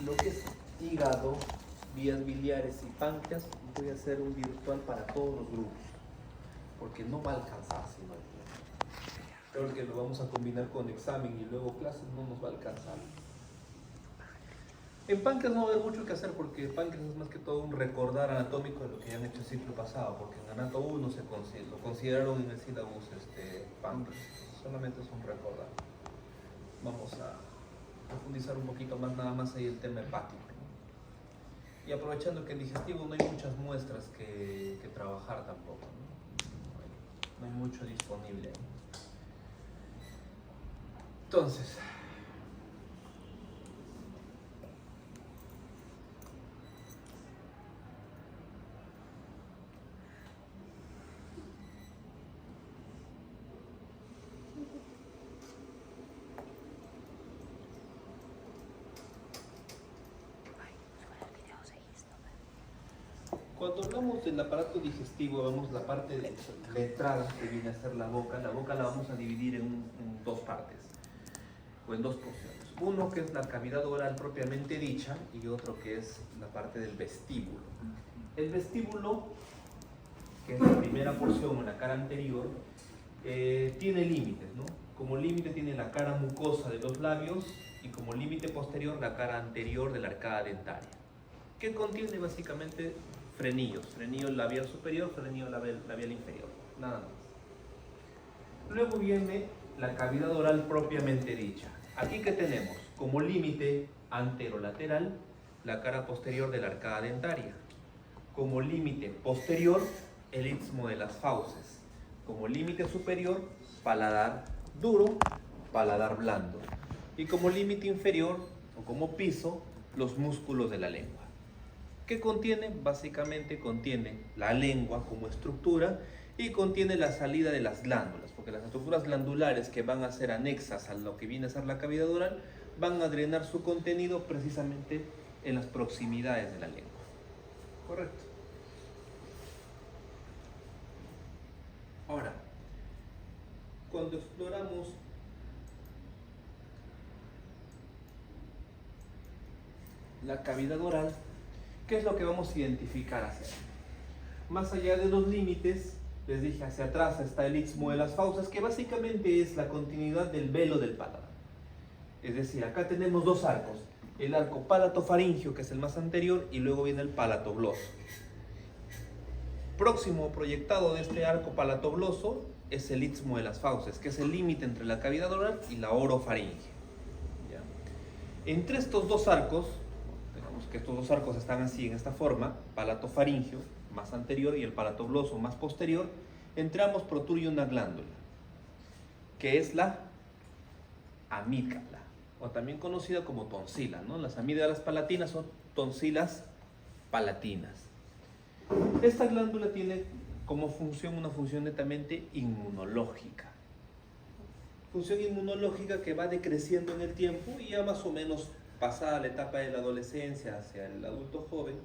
Lo que es hígado, vías biliares y páncreas, voy a hacer un virtual para todos los grupos, porque no va a alcanzar si no hay tiempo. Creo que lo vamos a combinar con examen y luego clases, no nos va a alcanzar. En páncreas no va a haber mucho que hacer porque páncreas es más que todo un recordar anatómico de lo que ya han hecho el ciclo pasado, porque en Anato 1 lo consideraron en el sílabus páncreas, solamente es un recordar. Vamos a profundizar un poquito más, nada más ahí el tema hepático, ¿no? Y aprovechando que en digestivo no hay muchas muestras que trabajar tampoco, ¿no? No hay mucho disponible ahí. Entonces, cuando hablamos del aparato digestivo, vemos la parte de la entrada que viene a ser la boca. La boca la vamos a dividir en dos partes, o en dos porciones. Uno que es la cavidad oral propiamente dicha y otro que es la parte del vestíbulo. El vestíbulo, que es la primera porción o la cara anterior, tiene límites, ¿no? Como límite tiene la cara mucosa de los labios y como límite posterior la cara anterior de la arcada dentaria, que contiene básicamente frenillos, frenillo labial superior, frenillo labial inferior, nada más. Luego viene la cavidad oral propiamente dicha. Aquí que tenemos como límite anterolateral la cara posterior de la arcada dentaria, como límite posterior el istmo de las fauces, como límite superior paladar duro, paladar blando, y como límite inferior o como piso los músculos de la lengua. ¿Qué contiene? Básicamente contiene la lengua como estructura y contiene la salida de las glándulas, porque las estructuras glandulares que van a ser anexas a lo que viene a ser la cavidad oral van a drenar su contenido precisamente en las proximidades de la lengua. Correcto. Ahora, cuando exploramos la cavidad oral, ¿qué es lo que vamos a identificar hacia ahí? Más allá de los límites, les dije, hacia atrás está el istmo de las fauces, que básicamente es la continuidad del velo del paladar. Es decir, acá tenemos dos arcos, el arco palatofaringio, que es el más anterior, y luego viene el palatogloso. Próximo proyectado de este arco palatogloso es el istmo de las fauces, que es el límite entre la cavidad oral y la orofaringe. Entre estos dos arcos, digamos que estos dos arcos están así en esta forma, palatofaringio más anterior y el palatogloso más posterior, entre ambos protruye una glándula, que es la amígdala, o también conocida como tonsila, ¿no? Las amígdalas palatinas son tonsilas palatinas. Esta glándula tiene como función una función netamente inmunológica. Función inmunológica que va decreciendo en el tiempo y ya más o menos pasada la etapa de la adolescencia hacia el adulto joven,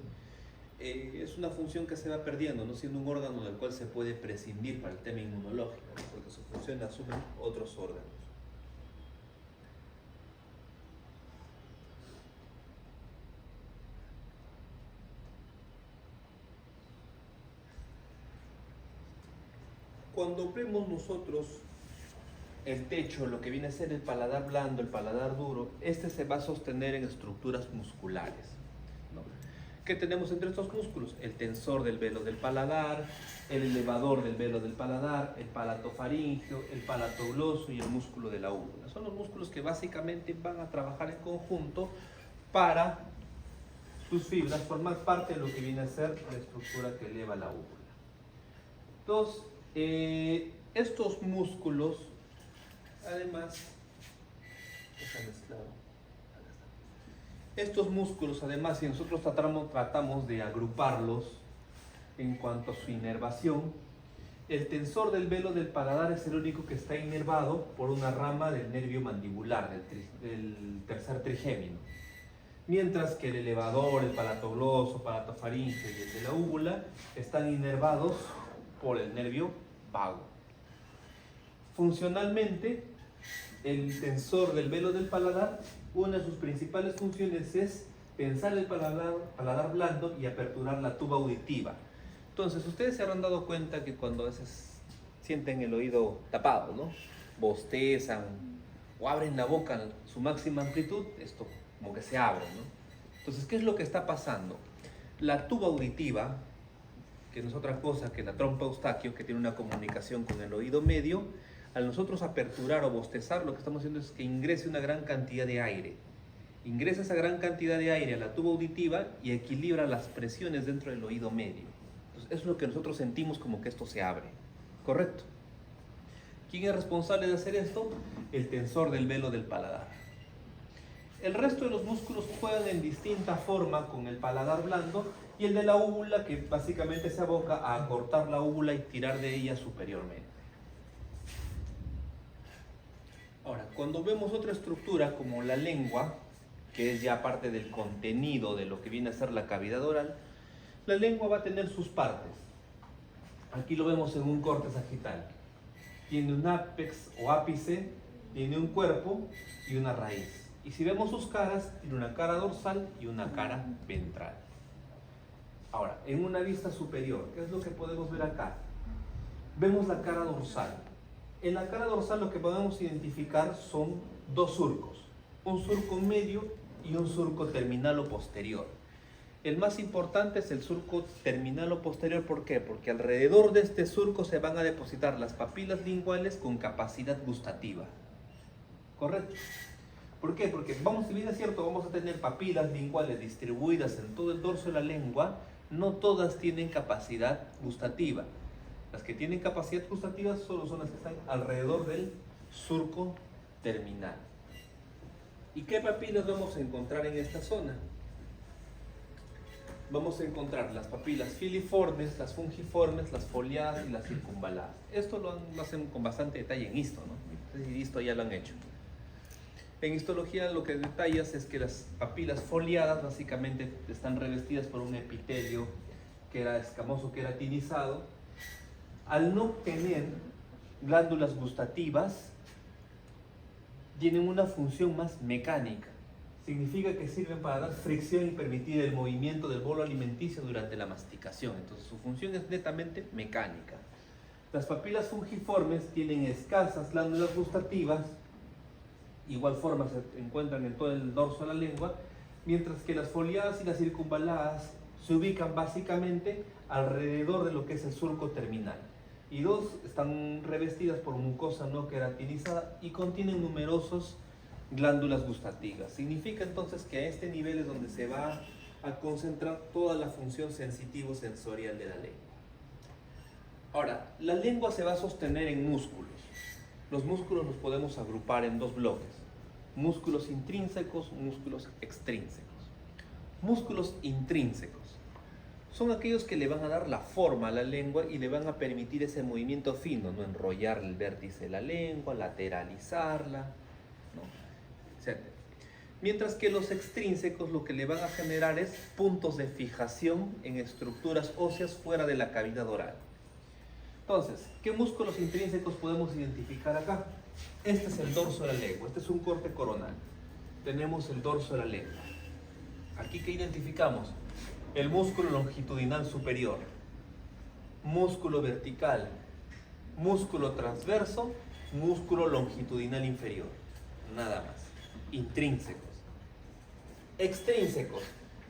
es una función que se va perdiendo, no siendo un órgano del cual se puede prescindir para el tema inmunológico, porque su función la asumen otros órganos. Cuando vemos nosotros el techo, lo que viene a ser el paladar blando, el paladar duro, este se va a sostener en estructuras musculares, ¿no? ¿Qué tenemos entre estos músculos? El tensor del velo del paladar, el elevador del velo del paladar, el palatofaringio, el palatogloso y el músculo de la úvula. Son los músculos que básicamente van a trabajar en conjunto para sus fibras formar parte de lo que viene a ser la estructura que eleva la úvula. Entonces, estos músculos, además, estos músculos, además, si nosotros tratamos de agruparlos en cuanto a su inervación, el tensor del velo del paladar es el único que está inervado por una rama del nervio mandibular, del tercer trigémino. Mientras que el elevador, el palatogloso, palatofaringio y el de la úvula están inervados por el nervio vago. Funcionalmente, el tensor del velo del paladar, una de sus principales funciones es tensar el paladar blando y aperturar la tuba auditiva. Entonces, ustedes se habrán dado cuenta que cuando a veces sienten el oído tapado, ¿no? Bostezan o abren la boca en su máxima amplitud, esto como que se abre, ¿no? Entonces, ¿qué es lo que está pasando? La tuba auditiva, que no es otra cosa que la trompa eustaquio, que tiene una comunicación con el oído medio, al nosotros aperturar o bostezar, lo que estamos haciendo es que ingrese una gran cantidad de aire. Ingresa esa gran cantidad de aire a la tuba auditiva y equilibra las presiones dentro del oído medio. Entonces, eso es lo que nosotros sentimos como que esto se abre. ¿Correcto? ¿Quién es responsable de hacer esto? El tensor del velo del paladar. El resto de los músculos juegan en distinta forma con el paladar blando y el de la úvula, que básicamente se aboca a acortar la úvula y tirar de ella superiormente. Ahora, cuando vemos otra estructura como la lengua, que es ya parte del contenido de lo que viene a ser la cavidad oral, la lengua va a tener sus partes. Aquí lo vemos en un corte sagital. Tiene un ápex o ápice, tiene un cuerpo y una raíz. Y si vemos sus caras, tiene una cara dorsal y una cara ventral. Ahora, en una vista superior, ¿qué es lo que podemos ver acá? Vemos la cara dorsal. En la cara dorsal lo que podemos identificar son dos surcos. Un surco medio y un surco terminal o posterior. El más importante es el surco terminal o posterior. ¿Por qué? Porque alrededor de este surco se van a depositar las papilas linguales con capacidad gustativa. ¿Correcto? ¿Por qué? Porque si bien es cierto, vamos a tener papilas linguales distribuidas en todo el dorso de la lengua, no todas tienen capacidad gustativa. Las que tienen capacidad gustativa solo son las que están alrededor del surco terminal. ¿Y qué papilas vamos a encontrar en esta zona? Vamos a encontrar las papilas filiformes, las fungiformes, las foliadas y las circunvaladas. Esto lo hacen con bastante detalle en histo, ¿no? Y histo ya lo han hecho. En histología lo que detallas es que las papilas foliadas básicamente están revestidas por un epitelio que era escamoso, queratinizado. Al no tener glándulas gustativas, tienen una función más mecánica. Significa que sirven para dar fricción y permitir el movimiento del bolo alimenticio durante la masticación. Entonces su función es netamente mecánica. Las papilas fungiformes tienen escasas glándulas gustativas, igual forma se encuentran en todo el dorso de la lengua, mientras que las foliadas y las circunvaladas se ubican básicamente alrededor de lo que es el surco terminal. Y dos, están revestidas por mucosa no queratinizada y contienen numerosas glándulas gustativas. Significa entonces que a este nivel es donde se va a concentrar toda la función sensitivo-sensorial de la lengua. Ahora, la lengua se va a sostener en músculos. Los músculos los podemos agrupar en dos bloques: músculos intrínsecos, músculos extrínsecos. Músculos intrínsecos son aquellos que le van a dar la forma a la lengua y le van a permitir ese movimiento fino, ¿no? Enrollar el vértice de la lengua, lateralizarla, ¿no? Etc. Mientras que los extrínsecos lo que le van a generar es puntos de fijación en estructuras óseas fuera de la cavidad oral. Entonces, ¿qué músculos intrínsecos podemos identificar acá? Este es el dorso de la lengua, este es un corte coronal. Tenemos el dorso de la lengua. Aquí, ¿qué identificamos? El músculo longitudinal superior, músculo vertical, músculo transverso, músculo longitudinal inferior. Nada más. Intrínsecos. Extrínsecos.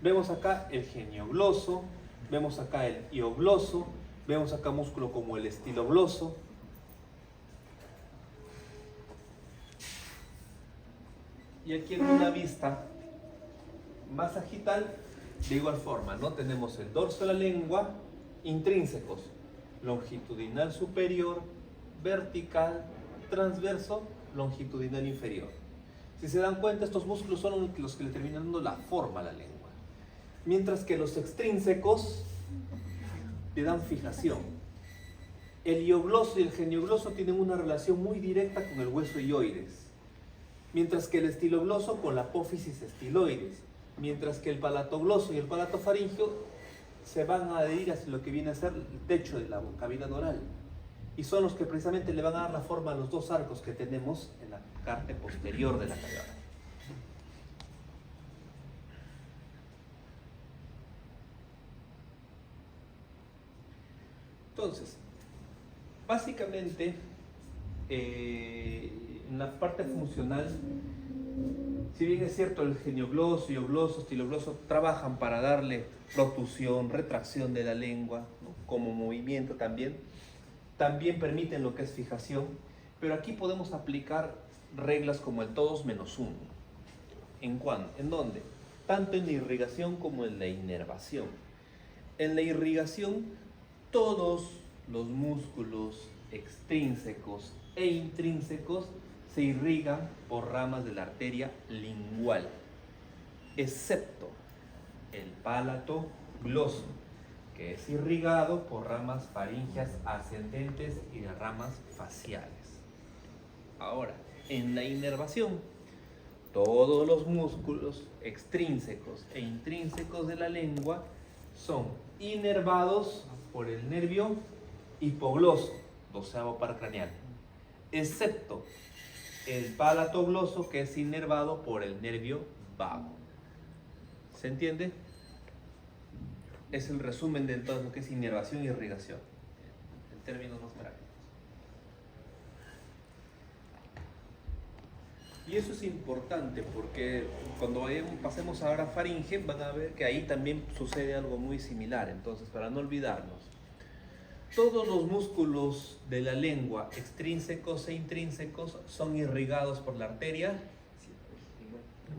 Vemos acá el geniogloso, vemos acá el hiogloso, vemos acá músculo como el estilogloso. Y aquí en una vista más sagital, de igual forma, ¿no? Tenemos el dorso de la lengua, intrínsecos, longitudinal superior, vertical, transverso, longitudinal inferior. Si se dan cuenta, estos músculos son los que le terminan dando la forma a la lengua. Mientras que los extrínsecos le dan fijación. El hiogloso y el geniogloso tienen una relación muy directa con el hueso hioides. Mientras que el estilogloso con la apófisis estiloides. Mientras que el palatogloso y el palatofaringio se van a adherir hacia lo que viene a ser el techo de la cavidad oral. Y son los que precisamente le van a dar la forma a los dos arcos que tenemos en la parte posterior de la cavidad oral. Entonces, básicamente, en la parte funcional, si bien es cierto el geniogloso, iogloso, estilogloso trabajan para darle protusión, retracción de la lengua, ¿no? Como movimiento también permiten lo que es fijación, pero aquí podemos aplicar reglas como el todos menos uno. ¿En cuándo? ¿En dónde? Tanto en la irrigación como en la inervación. En la irrigación, todos los músculos extrínsecos e intrínsecos se irrigan por ramas de la arteria lingual, excepto el pálato gloso, que es irrigado por ramas faríngeas ascendentes y de ramas faciales. Ahora, en la inervación, todos los músculos extrínsecos e intrínsecos de la lengua son inervados por el nervio hipogloso, 12º par craneal, excepto el pálato gloso, que es inervado por el nervio vago. ¿Se entiende? Es el resumen de todo lo que es inervación y irrigación, en términos más prácticos. Y eso es importante porque cuando pasemos ahora a faringe, van a ver que ahí también sucede algo muy similar. Entonces, para no olvidarnos, todos los músculos de la lengua, extrínsecos e intrínsecos, son irrigados por la arteria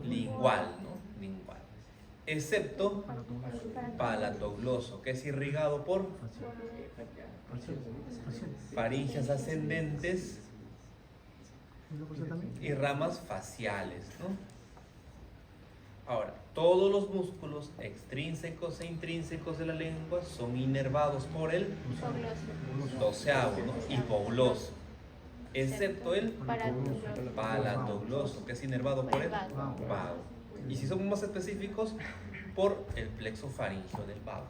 lingual, ¿no? Lingual. Excepto palatogloso, que es irrigado por faringes ascendentes y ramas faciales, ¿no? Ahora, todos los músculos extrínsecos e intrínsecos de la lengua son inervados por el 12º, ¿no? Hipogloso, excepto el palatogloso, que es inervado por el vago. Y si somos más específicos, por el plexo faríngeo del vago.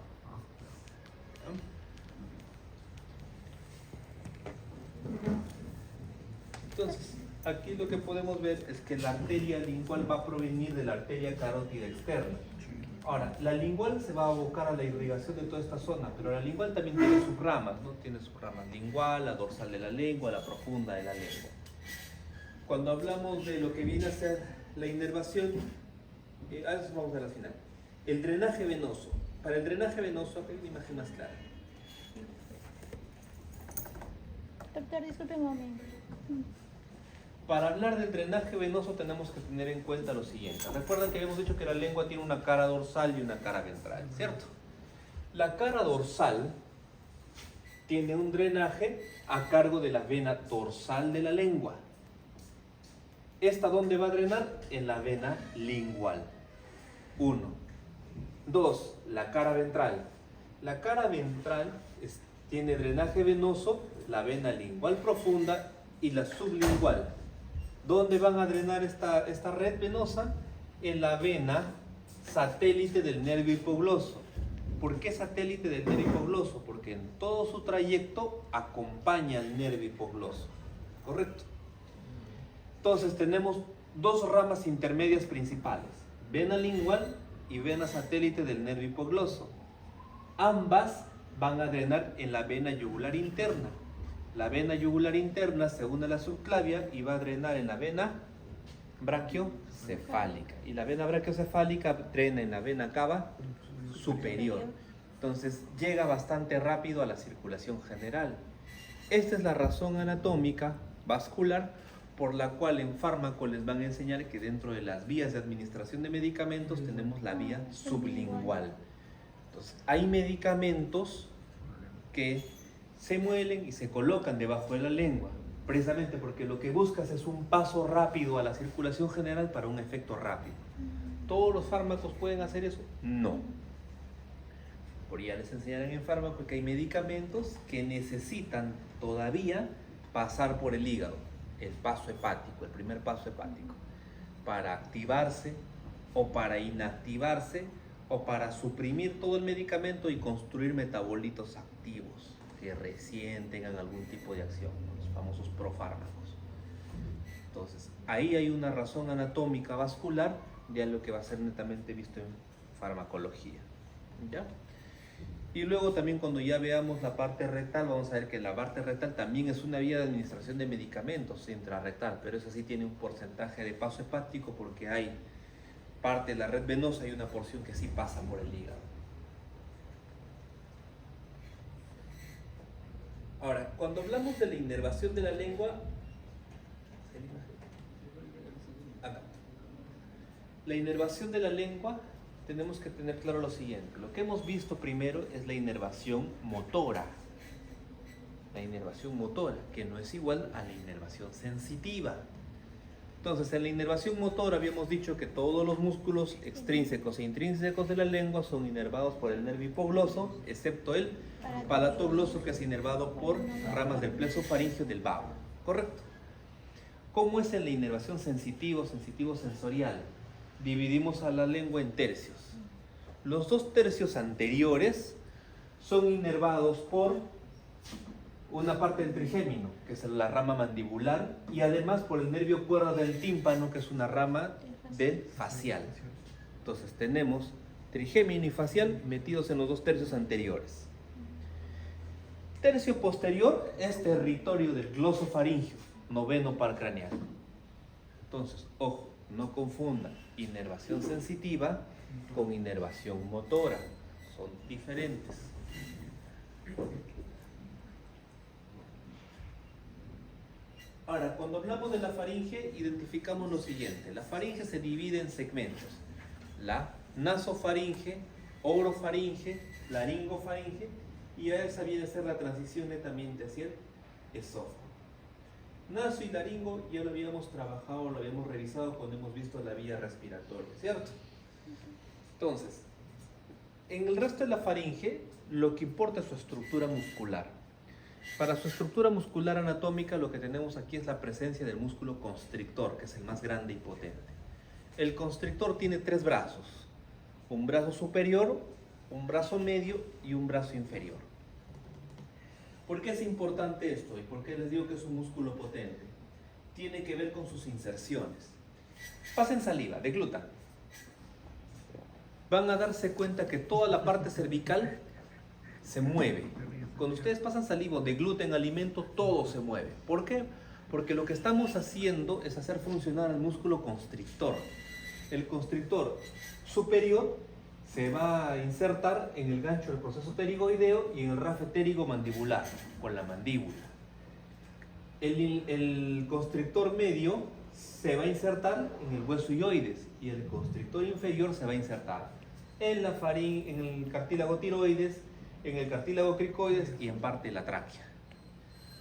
Entonces, aquí lo que podemos ver es que la arteria lingual va a provenir de la arteria carótida externa. Ahora, la lingual se va a abocar a la irrigación de toda esta zona, pero la lingual también tiene sus ramas, ¿no? Tiene sus ramas lingual, la dorsal de la lengua, la profunda de la lengua. Cuando hablamos de lo que viene a ser la inervación, a eso vamos a la final. El drenaje venoso. Para el drenaje venoso, acá hay una imagen más clara. Doctor, disculpe un momento. Para hablar del drenaje venoso tenemos que tener en cuenta lo siguiente. Recuerden que habíamos dicho que la lengua tiene una cara dorsal y una cara ventral, ¿cierto? La cara dorsal tiene un drenaje a cargo de la vena dorsal de la lengua. ¿Esta dónde va a drenar? En la vena lingual. 1. 2. La cara ventral. La cara ventral tiene drenaje venoso, la vena lingual profunda y la sublingual. ¿Dónde van a drenar esta red venosa? En la vena satélite del nervio hipogloso. ¿Por qué satélite del nervio hipogloso? Porque en todo su trayecto acompaña al nervio hipogloso. ¿Correcto? Entonces tenemos dos ramas intermedias principales, vena lingual y vena satélite del nervio hipogloso. Ambas van a drenar en la vena yugular interna. La vena yugular interna se une a la subclavia y va a drenar en la vena brachiocefálica. Y la vena brachiocefálica drena en la vena cava superior. Entonces llega bastante rápido a la circulación general. Esta es la razón anatómica vascular por la cual en fármaco les van a enseñar que dentro de las vías de administración de medicamentos tenemos la vía sublingual. Entonces, hay medicamentos que se muelen y se colocan debajo de la lengua, precisamente porque lo que buscas es un paso rápido a la circulación general para un efecto rápido. ¿Todos los fármacos pueden hacer eso? No. Por ya les enseñarán en fármaco que hay medicamentos que necesitan todavía pasar por el hígado, el paso hepático, el primer paso hepático, para activarse o para inactivarse o para suprimir todo el medicamento y construir metabolitos activos que recién tengan algún tipo de acción, los famosos profármacos. Entonces, ahí hay una razón anatómica vascular de lo que va a ser netamente visto en farmacología. ¿Ya? Y luego también cuando ya veamos la parte rectal, vamos a ver que la parte rectal también es una vía de administración de medicamentos intrarrectal, pero eso sí tiene un porcentaje de paso hepático porque hay parte de la red venosa y una porción que sí pasa por el hígado. Ahora, cuando hablamos de la inervación de la lengua, acá. La inervación de la lengua, tenemos que tener claro lo siguiente. Lo que hemos visto primero es la inervación motora. La inervación motora, que no es igual a la inervación sensitiva. Entonces, en la inervación motora habíamos dicho que todos los músculos extrínsecos e intrínsecos de la lengua son inervados por el nervio hipogloso, excepto el palatogloso, que es inervado por ramas del plexo faríngeo del vago. ¿Correcto? ¿Cómo es en la inervación sensitivo-sensorial? Dividimos a la lengua en tercios. Los 2 tercios anteriores son inervados por una parte del trigémino, que es la rama mandibular, y además por el nervio cuerda del tímpano, que es una rama del facial. Entonces tenemos trigémino y facial metidos en los 2 tercios anteriores. Tercio posterior es territorio del glosofaringio, noveno par craneal. Entonces, ojo, no confundan inervación sensitiva con inervación motora, son diferentes. Ahora, cuando hablamos de la faringe, identificamos lo siguiente. La faringe se divide en segmentos: la nasofaringe, orofaringe, laringofaringe, y a esa viene a ser la transición netamente hacia el esófago. Naso y laringo ya lo habíamos trabajado, lo habíamos revisado cuando hemos visto la vía respiratoria, ¿cierto? Entonces, en el resto de la faringe, lo que importa es su estructura muscular. Para su estructura muscular anatómica, lo que tenemos aquí es la presencia del músculo constrictor, que es el más grande y potente. El constrictor tiene 3 brazos: un brazo superior, un brazo medio y un brazo inferior. ¿Por qué es importante esto? ¿Y por qué les digo que es un músculo potente? Tiene que ver con sus inserciones. Pasen saliva, deglutan. Van a darse cuenta que toda la parte cervical se mueve. Cuando ustedes pasan saliva o degluten alimento, todo se mueve. ¿Por qué? Porque lo que estamos haciendo es hacer funcionar el músculo constrictor. El constrictor superior se va a insertar en el gancho del proceso pterigoideo y en el rafe pterigomandibular, con la mandíbula. El constrictor medio se va a insertar en el hueso hioides y el constrictor inferior se va a insertar en la en el cartílago tiroides, en el cartílago cricoides y en parte de la tráquea.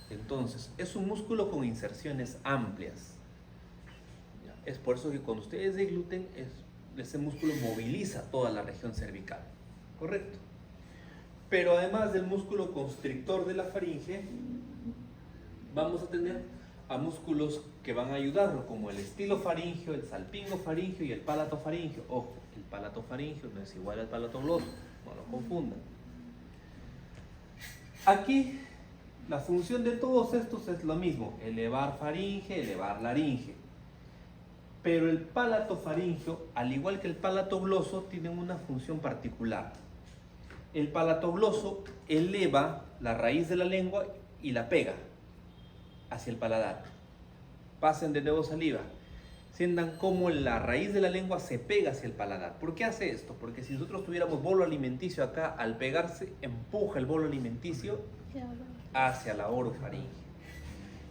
Entonces, es un músculo con inserciones amplias. Es por eso que cuando ustedes degluten, ese músculo moviliza toda la región cervical. ¿Correcto? Pero además del músculo constrictor de la faringe, vamos a tener a músculos que van a ayudarlo, como el estilofaringio, el salpingofaringio y el palatofaringio. Ojo, el palatofaringio no es igual al palatogloso, no lo confundan. Aquí la función de todos estos es lo mismo: elevar faringe, elevar laringe. Pero el palatofaringio, al igual que el palatogloso, tienen una función particular. El palatogloso eleva la raíz de la lengua y la pega hacia el paladar. Pasen de nuevo saliva. Sientan cómo la raíz de la lengua se pega hacia el paladar. ¿Por qué hace esto? Porque si nosotros tuviéramos bolo alimenticio acá, al pegarse, empuja el bolo alimenticio hacia la orofaringe.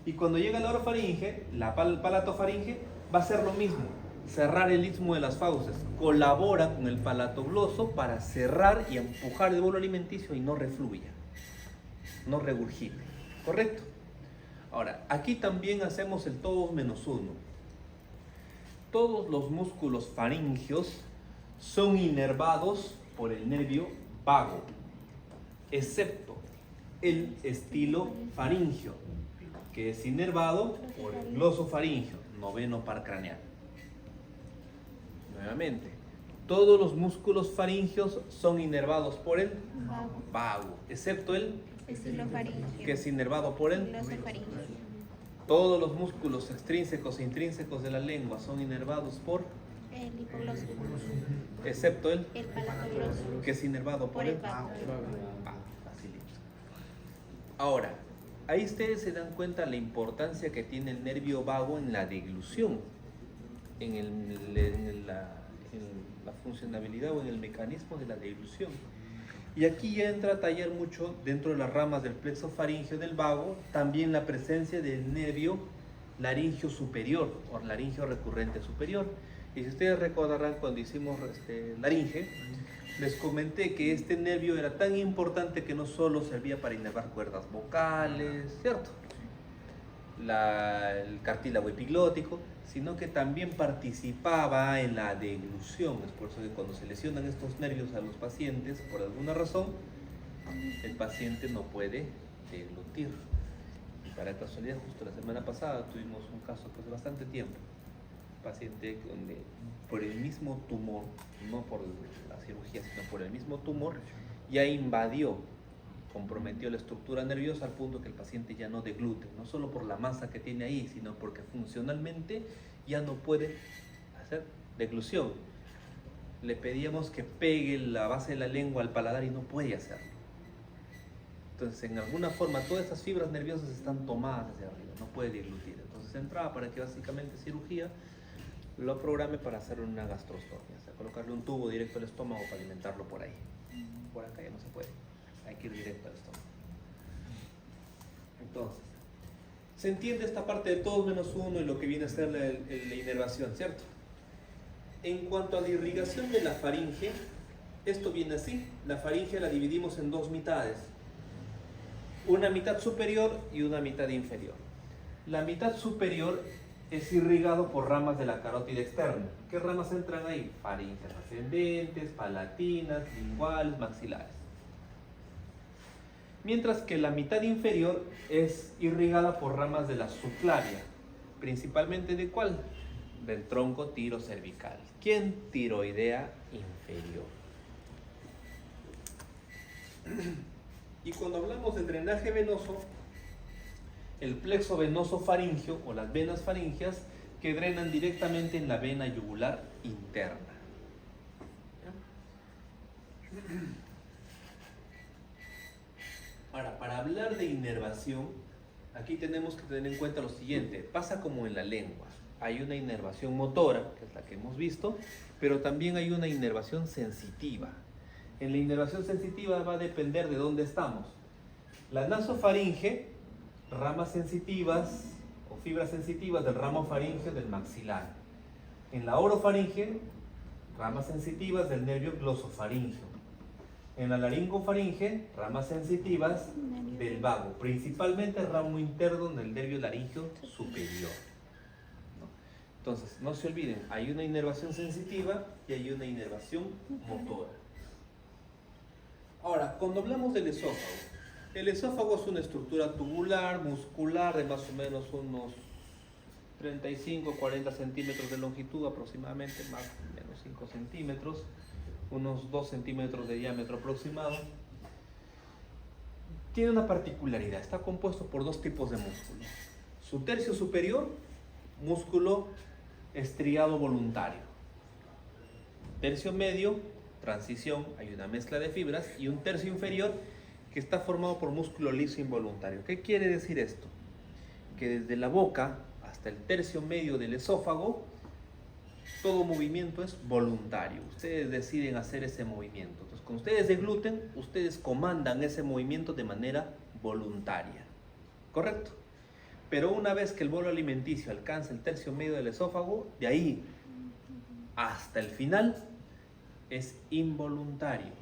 Y cuando llega la orofaringe, la palatofaringe va a hacer lo mismo: cerrar el istmo de las fauces. Colabora con el palatogloso para cerrar y empujar el bolo alimenticio y no refluya, no regurgite. ¿Correcto? Ahora, aquí también hacemos el todos menos uno. Todos los músculos faringios son inervados por el nervio vago, excepto el estilofaringio, que es inervado por el glosofaringio, noveno par craneal. Nuevamente, todos los músculos faringios son inervados por el vago, excepto el Estilofaringio. que es inervado por el Glosofaringio. Todos los músculos extrínsecos e intrínsecos de la lengua son inervados por El hipogloso. excepto el palato grosso. que es inervado por el vago. Facilito. Ahora, ahí ustedes se dan cuenta la importancia que tiene el nervio vago en la deglución, en la funcionabilidad o en el mecanismo de la deglución. Y aquí ya entra a tallar mucho dentro de las ramas del plexo faríngeo del vago, también la presencia del nervio laringio superior o laringio recurrente superior. Y si ustedes recordarán cuando hicimos laringe, les comenté que este nervio era tan importante que no solo servía para inervar cuerdas vocales, ¿cierto? El cartílago epiglótico, sino que también participaba en la deglución. Es por eso que cuando se lesionan estos nervios a los pacientes, por alguna razón, el paciente no puede deglutir. Y para casualidad, justo la semana pasada tuvimos un caso que hace bastante tiempo, paciente donde por el mismo tumor, no por la cirugía, sino por el mismo tumor, ya invadió, comprometió la estructura nerviosa al punto que el paciente ya no deglute, no solo por la masa que tiene ahí, sino porque funcionalmente ya no puede hacer deglución. Le pedíamos que pegue la base de la lengua al paladar y no puede hacerlo. Entonces, en alguna forma, todas estas fibras nerviosas están tomadas hacia arriba, no puede deglutir. Entonces, entraba para que básicamente cirugía lo programe para hacer una gastrostomía, o sea, colocarle un tubo directo al estómago para alimentarlo por ahí. Por acá ya no se puede, hay que ir directo al estómago. Entonces, se entiende esta parte de todos menos uno y lo que viene a ser la inervación, ¿cierto? En cuanto a la irrigación de la faringe, esto viene así. La faringe la dividimos en dos mitades, una mitad superior y una mitad inferior. La mitad superior es irrigado por ramas de la carótida externa. ¿Qué ramas entran ahí? Faringes ascendentes, palatinas, linguales, maxilares. Mientras que la mitad inferior es irrigada por ramas de la subclavia. ¿Principalmente de cuál? Del tronco tirocervical. ¿Quién? Tiroidea inferior. Y cuando hablamos del drenaje venoso, el plexo venoso faríngeo o las venas faringeas que drenan directamente en la vena yugular interna. Ahora, para hablar de inervación, aquí tenemos que tener en cuenta lo siguiente. Pasa como en la lengua. Hay una inervación motora, que es la que hemos visto, pero también hay una inervación sensitiva. En la inervación sensitiva va a depender de dónde estamos. La nasofaringe, ramas sensitivas o fibras sensitivas del ramo faríngeo del maxilar. En la orofaringe, ramas sensitivas del nervio glosofaríngeo. En la laringofaringe, ramas sensitivas del vago, principalmente el ramo interno del nervio laríngeo superior. Entonces, no se olviden, hay una inervación sensitiva y hay una inervación motora. Ahora, cuando hablamos del esófago, el esófago es una estructura tubular, muscular, de más o menos unos 35-40 centímetros de longitud aproximadamente, más o menos 5 centímetros, unos 2 centímetros de diámetro aproximado. Tiene una particularidad, está compuesto por dos tipos de músculos. Su tercio superior, músculo estriado voluntario. Tercio medio, transición, hay una mezcla de fibras, y un tercio inferior que está formado por músculo liso involuntario. ¿Qué quiere decir esto? Que desde la boca hasta el tercio medio del esófago, todo movimiento es voluntario. Ustedes deciden hacer ese movimiento. Entonces, cuando ustedes degluten, ustedes comandan ese movimiento de manera voluntaria. ¿Correcto? Pero una vez que el bolo alimenticio alcanza el tercio medio del esófago, de ahí hasta el final es involuntario.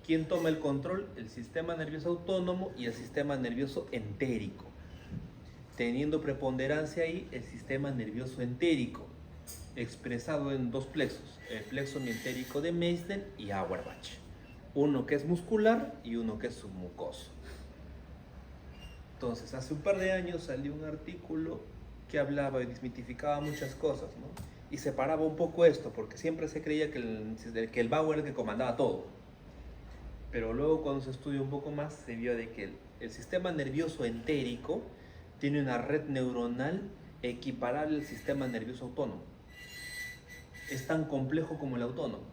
¿Quién toma el control? El sistema nervioso autónomo y el sistema nervioso entérico. Teniendo preponderancia ahí el sistema nervioso entérico, expresado en dos plexos, el plexo mientérico de Meissner y Auerbach. Uno que es muscular y uno que es submucoso. Entonces, hace un par de años salió un artículo que hablaba y desmitificaba muchas cosas, ¿no? Y separaba un poco esto, porque siempre se creía que el vago era el que comandaba todo. Pero luego, cuando se estudió un poco más, se vio de que el sistema nervioso entérico tiene una red neuronal equiparable al sistema nervioso autónomo. Es tan complejo como el autónomo.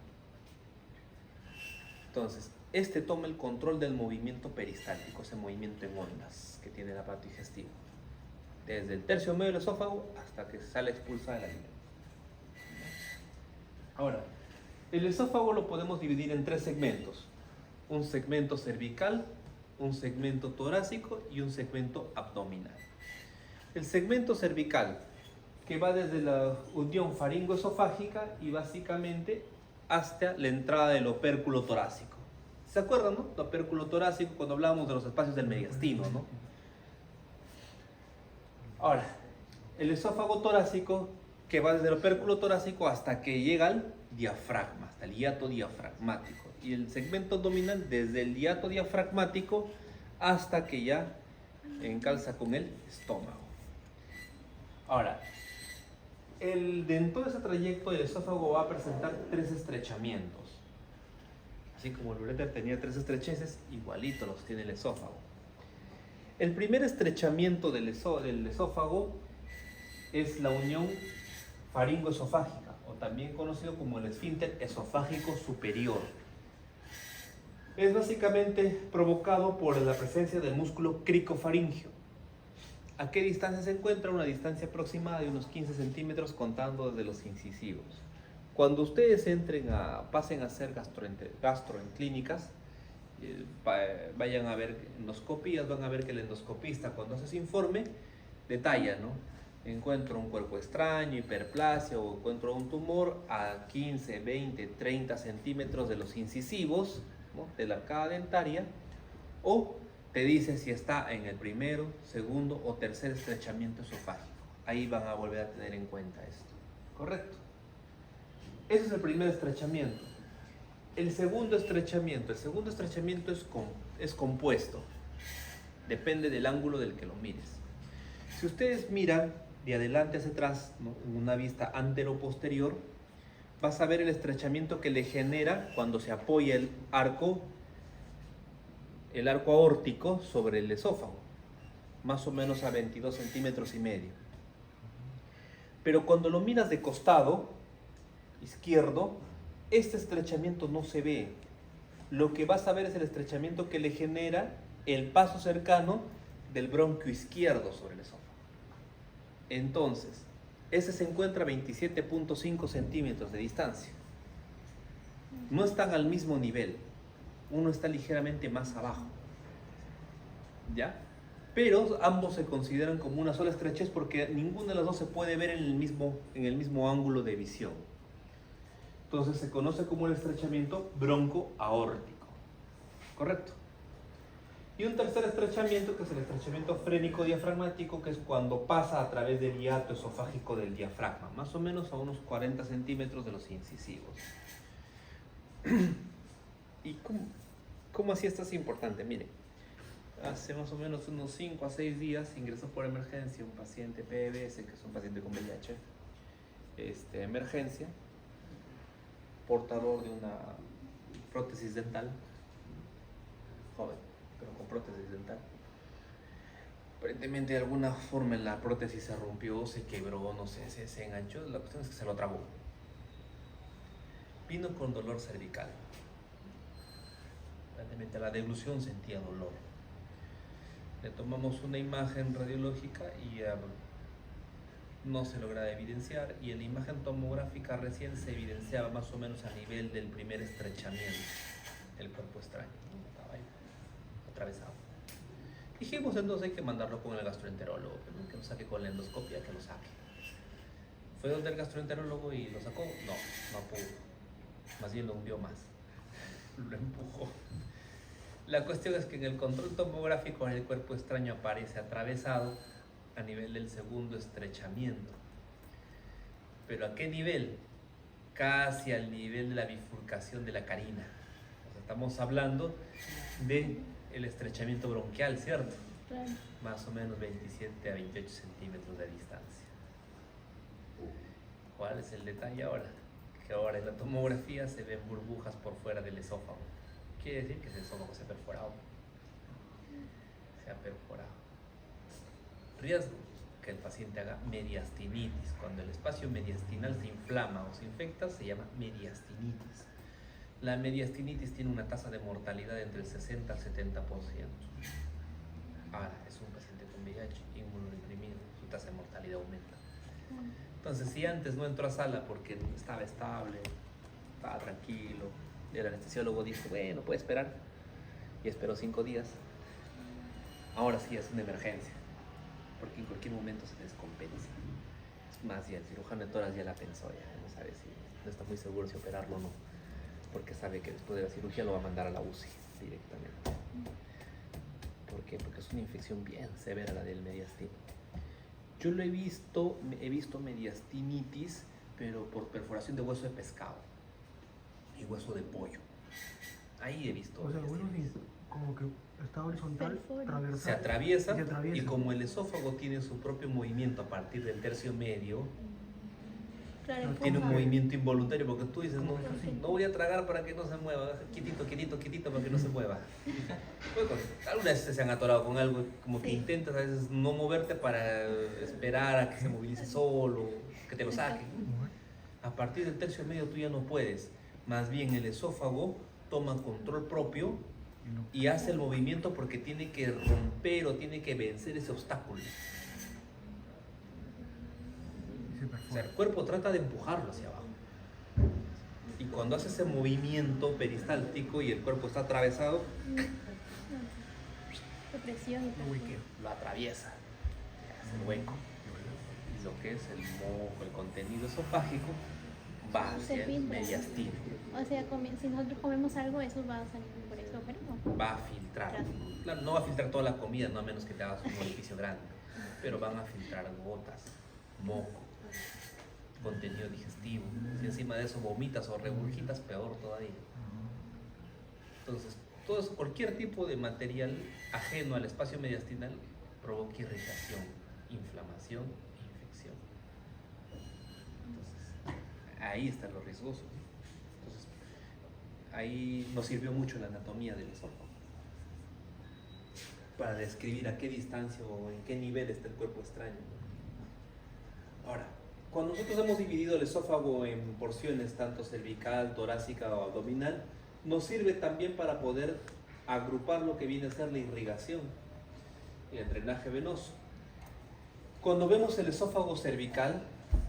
Entonces, este toma el control del movimiento peristáltico, ese movimiento en ondas que tiene el aparato digestivo. Desde el tercio medio del esófago hasta que sale expulsada de la libre. Ahora, el esófago lo podemos dividir en tres segmentos. Un segmento cervical, un segmento torácico y un segmento abdominal. El segmento cervical, que va desde la unión faringoesofágica y básicamente hasta la entrada del opérculo torácico. ¿Se acuerdan, no? El opérculo torácico cuando hablábamos de los espacios del mediastino, ¿no? Ahora, el esófago torácico, que va desde el opérculo torácico hasta que llega al diafragma, hasta el hiato diafragmático. Y el segmento abdominal desde el hiato diafragmático hasta que ya encalza con el estómago. Ahora, dentro de ese trayecto el esófago va a presentar tres estrechamientos. Así como el uréter tenía tres estrecheces, igualito los tiene el esófago. El primer estrechamiento del esófago es la unión faringoesofágica, o también conocido como el esfínter esofágico superior. Es básicamente provocado por la presencia del músculo cricofaringio. ¿A qué distancia se encuentra? Una distancia aproximada de unos 15 centímetros contando desde los incisivos. Cuando ustedes pasen a hacer gastro en clínicas, vayan a ver endoscopías, van a ver que el endoscopista cuando hace ese informe detalla, ¿no? Encuentro un cuerpo extraño, hiperplasia o encuentro un tumor a 15, 20, 30 centímetros de los incisivos, ¿no? De la arcada dentaria, o te dice si está en el primero, segundo o tercer estrechamiento esofágico. Ahí van a volver a tener en cuenta esto. ¿Correcto? Ese es el primer estrechamiento. El segundo estrechamiento es compuesto. Depende del ángulo del que lo mires. Si ustedes miran de adelante hacia atrás, ¿no? En una vista antero-posterior, vas a ver el estrechamiento que le genera cuando se apoya el arco aórtico sobre el esófago, más o menos a 22 centímetros y medio. Pero cuando lo miras de costado izquierdo, este estrechamiento no se ve. Lo que vas a ver es el estrechamiento que le genera el paso cercano del bronquio izquierdo sobre el esófago. Entonces, ese se encuentra a 27.5 centímetros de distancia. No están al mismo nivel. Uno está ligeramente más abajo, ¿ya? Pero ambos se consideran como una sola estrechez porque ninguna de las dos se puede ver en el mismo ángulo de visión. Entonces se conoce como el estrechamiento broncoaórtico, ¿correcto? Y un tercer estrechamiento que es el estrechamiento frénico diafragmático, que es cuando pasa a través del hiato esofágico del diafragma, más o menos a unos 40 centímetros de los incisivos. ¿Y cómo así esto es importante? Miren, hace más o menos unos 5 a 6 días ingresó por emergencia un paciente PBS, que es un paciente con VIH, emergencia, portador de una prótesis dental, joven, pero con prótesis dental. Aparentemente de alguna forma la prótesis se rompió, se quebró, no sé, se enganchó, la cuestión es que se lo tragó. Vino con dolor cervical. Aparentemente a la deglución sentía dolor. Le tomamos una imagen radiológica y no se logra evidenciar, y en la imagen tomográfica recién se evidenciaba más o menos a nivel del primer estrechamiento el cuerpo extraño, ¿no? Estaba ahí atravesado. Dijimos entonces hay que mandarlo con el gastroenterólogo, que lo saque con la endoscopia, que lo saque. Fue donde el gastroenterólogo y lo sacó, no pudo, más bien lo hundió más, lo empujó. La cuestión es que en el control tomográfico el cuerpo extraño aparece atravesado a nivel del segundo estrechamiento. ¿Pero a qué nivel? Casi al nivel de la bifurcación de la carina. O sea, estamos hablando del estrechamiento bronquial, ¿cierto? Claro. Más o menos 27 a 28 centímetros de distancia. ¿Cuál es el detalle ahora? Que ahora en la tomografía se ven burbujas por fuera del esófago. Quiere decir que ese esófago se ha perforado. Se ha perforado. Riesgo, que el paciente haga mediastinitis. Cuando el espacio mediastinal se inflama o se infecta, se llama mediastinitis. La mediastinitis tiene una tasa de mortalidad entre el 60 al 70%. Ahora, es un paciente con VIH inmunodeprimido, su tasa de mortalidad aumenta. Entonces, si antes no entró a sala porque estaba estable, estaba tranquilo, el anestesiólogo dijo, bueno, puede esperar, y esperó 5 días, ahora sí es una emergencia, porque en cualquier momento se descompensa. Es más, ya el cirujano de tórax ya la pensó, ya no sabe si, no está muy seguro si operarlo o no, porque sabe que después de la cirugía lo va a mandar a la UCI directamente. ¿Por qué? Porque es una infección bien severa la del mediastino. Yo lo he visto mediastinitis, pero por perforación de hueso de pescado y hueso de pollo. Ahí he visto. O sea, bueno, sí, como que está horizontal, Perfora. Se atraviesa, y se atraviesa. y como el esófago tiene su propio movimiento a partir del tercio medio, Claro, tiene un empuja. movimiento involuntario, porque tú dices, no, Sí. no voy a tragar para que no se mueva, quietito, quietito, quietito para que no se mueva. Algunas veces se han atorado con algo, como que Sí. intentas a veces no moverte para esperar a que se movilice solo, que te lo saque. A partir del tercio medio tú ya no puedes, más bien el esófago toma control propio y hace el movimiento porque tiene que romper o tiene que vencer ese obstáculo. O sea, el cuerpo trata de empujarlo hacia abajo. Y cuando hace ese movimiento peristáltico y el cuerpo está atravesado, Depresión y todo. lo atraviesa, hace el hueco. Y lo que es el moco, el contenido esofágico, va Se hacia el filtra. mediastino, O sea, si nosotros comemos algo, eso va a salir por eso, pero no. va a filtrar. Claro, no va a filtrar toda la comida, no a menos que te hagas un orificio grande, pero van a filtrar gotas, moco, contenido digestivo. Si encima de eso vomitas o regurgitas, peor todavía. Entonces, cualquier tipo de material ajeno al espacio mediastinal provoca irritación, inflamación e infección. Entonces, ahí está lo riesgoso. Entonces, ahí nos sirvió mucho la anatomía del esófago para describir a qué distancia o en qué nivel está el cuerpo extraño. Ahora, cuando nosotros hemos dividido el esófago en porciones, tanto cervical, torácica o abdominal, nos sirve también para poder agrupar lo que viene a ser la irrigación y el drenaje venoso. Cuando vemos el esófago cervical,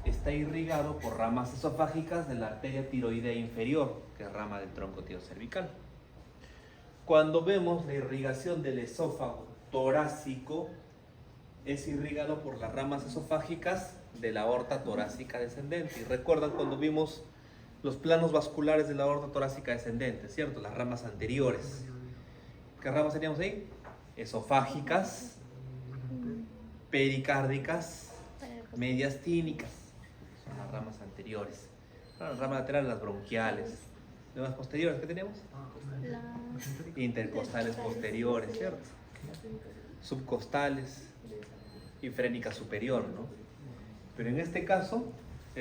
está irrigado por ramas esofágicas de la arteria tiroidea inferior, que es rama del tronco tirocervical. Cuando vemos la irrigación del esófago torácico, es irrigado por las ramas esofágicas de la aorta torácica descendente. Y recuerdan cuando vimos los planos vasculares de la aorta torácica descendente, ¿cierto? Las ramas anteriores. ¿Qué ramas teníamos ahí? Esofágicas, pericárdicas, mediastínicas. Son las ramas anteriores. Las ramas laterales, las bronquiales. Las posteriores, ¿qué teníamos? Intercostales posteriores, ¿cierto? Subcostales y frénica superior, ¿no? Pero en este caso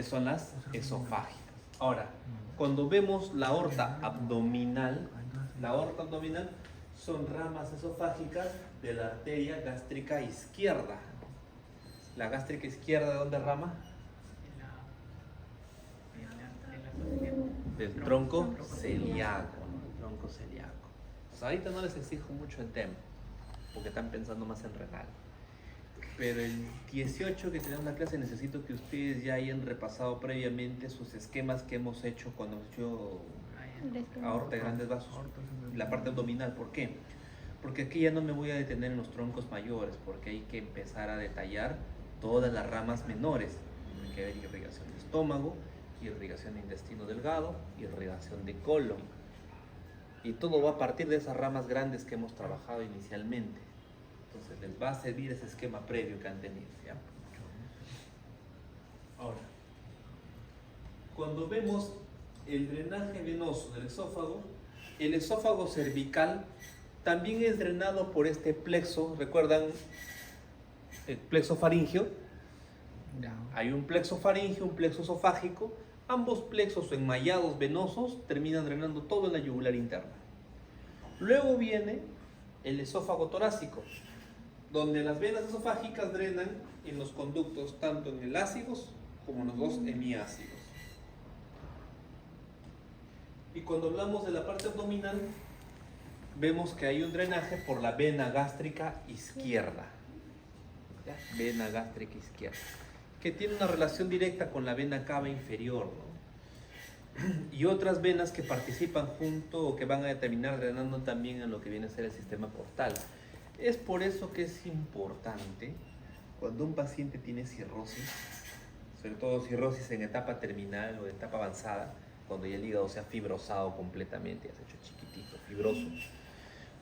son las esofágicas. Ahora, cuando vemos la aorta abdominal son ramas esofágicas de la arteria gástrica izquierda. La gástrica izquierda, ¿de dónde rama? Del tronco celíaco, ¿no? El tronco celíaco. Pues ahorita no les exijo mucho el tema, porque están pensando más en renal. Pero el 18 que tenemos la clase necesito que ustedes ya hayan repasado previamente sus esquemas que hemos hecho cuando hemos hecho aorta de grandes vasos, la parte abdominal. ¿Por qué? Porque aquí ya no me voy a detener en los troncos mayores, porque hay que empezar a detallar todas las ramas menores. Hay que ver irrigación de estómago, irrigación de intestino delgado, irrigación de colon. Y todo va a partir de esas ramas grandes que hemos trabajado inicialmente. Entonces les va a servir ese esquema previo que han tenido, ¿ya? Ahora, cuando vemos el drenaje venoso del esófago, el esófago cervical también es drenado por este plexo. ¿Recuerdan el plexo faríngeo? Hay un plexo faríngeo, un plexo esofágico. Ambos plexos enmallados venosos terminan drenando todo en la yugular interna. Luego viene el esófago torácico, donde las venas esofágicas drenan en los conductos tanto en el ácidos como en los dos hemiácidos. Y cuando hablamos de la parte abdominal, vemos que hay un drenaje por la vena gástrica izquierda. ¿Ya? Vena gástrica izquierda, que tiene una relación directa con la vena cava inferior, ¿no? Y otras venas que participan junto o que van a terminar drenando también en lo que viene a ser el sistema portal. Es por eso que es importante cuando un paciente tiene cirrosis, sobre todo cirrosis en etapa terminal o en etapa avanzada, cuando ya el hígado se ha fibrosado completamente, ya se ha hecho chiquitito, fibroso.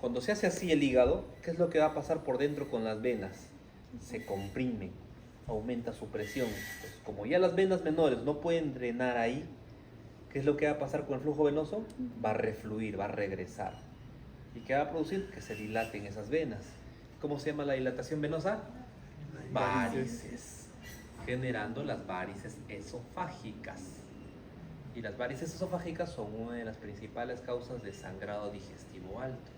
Cuando se hace así el hígado, ¿qué es lo que va a pasar por dentro con las venas? Se comprimen, aumenta su presión. Pues como ya las venas menores no pueden drenar ahí, ¿qué es lo que va a pasar con el flujo venoso? Va a refluir, va a regresar. ¿Y qué va a producir? Que se dilaten esas venas. ¿Cómo se llama la dilatación venosa? Varices, generando las varices esofágicas. Y las varices esofágicas son una de las principales causas de sangrado digestivo alto.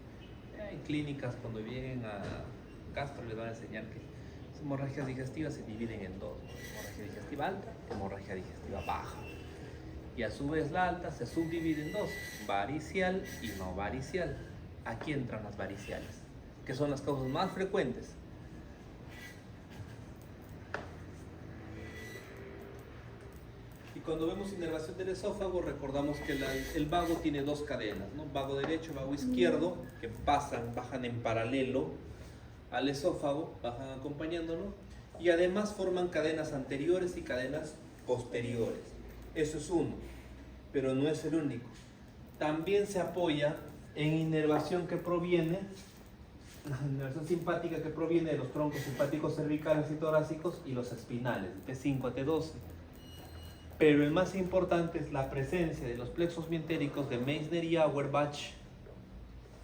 En clínicas, cuando vienen a gastro, les van a enseñar que las hemorragias digestivas se dividen en dos, ¿no? Hemorragia digestiva alta, hemorragia digestiva baja. Y a su vez la alta se subdivide en dos, varicial y no varicial. Aquí entran las variciales, que son las causas más frecuentes. Y cuando vemos inervación del esófago, recordamos que el vago tiene dos cadenas, ¿no? Vago derecho, vago izquierdo, que bajan en paralelo al esófago, bajan acompañándolo, y además forman cadenas anteriores y cadenas posteriores. Eso es uno, pero no es el único. También se apoya en inervación que proviene, la inervación simpática que proviene de los troncos simpáticos cervicales y torácicos y los espinales, T5 a T12. Pero el más importante es la presencia de los plexos mientéricos de Meissner y Auerbach,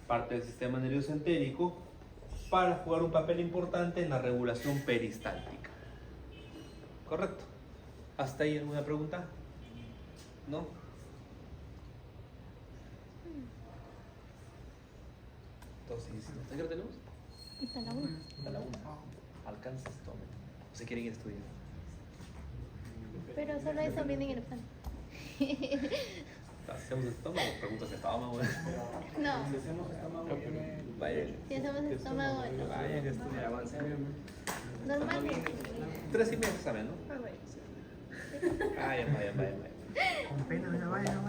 parte del sistema nervioso entérico, para jugar un papel importante en la regulación peristáltica. ¿Correcto? ¿Hasta ahí alguna pregunta? ¿No? Entonces, ¿hasta qué hora tenemos? Hasta la 1. A la 1. Alcanzas, tomen. ¿O se quieren ir a estudiar? Pero solo eso viene en el plan. ¿Hacemos estómago? Preguntas de estómago. No, Si hacemos estómago, Vayan. si hacemos estómago, no. Vayan a estudiar, avancen. Normalmente. 3:30 examen, ¿no? Ah, bueno. Vayan. Con pena, mira, vaya.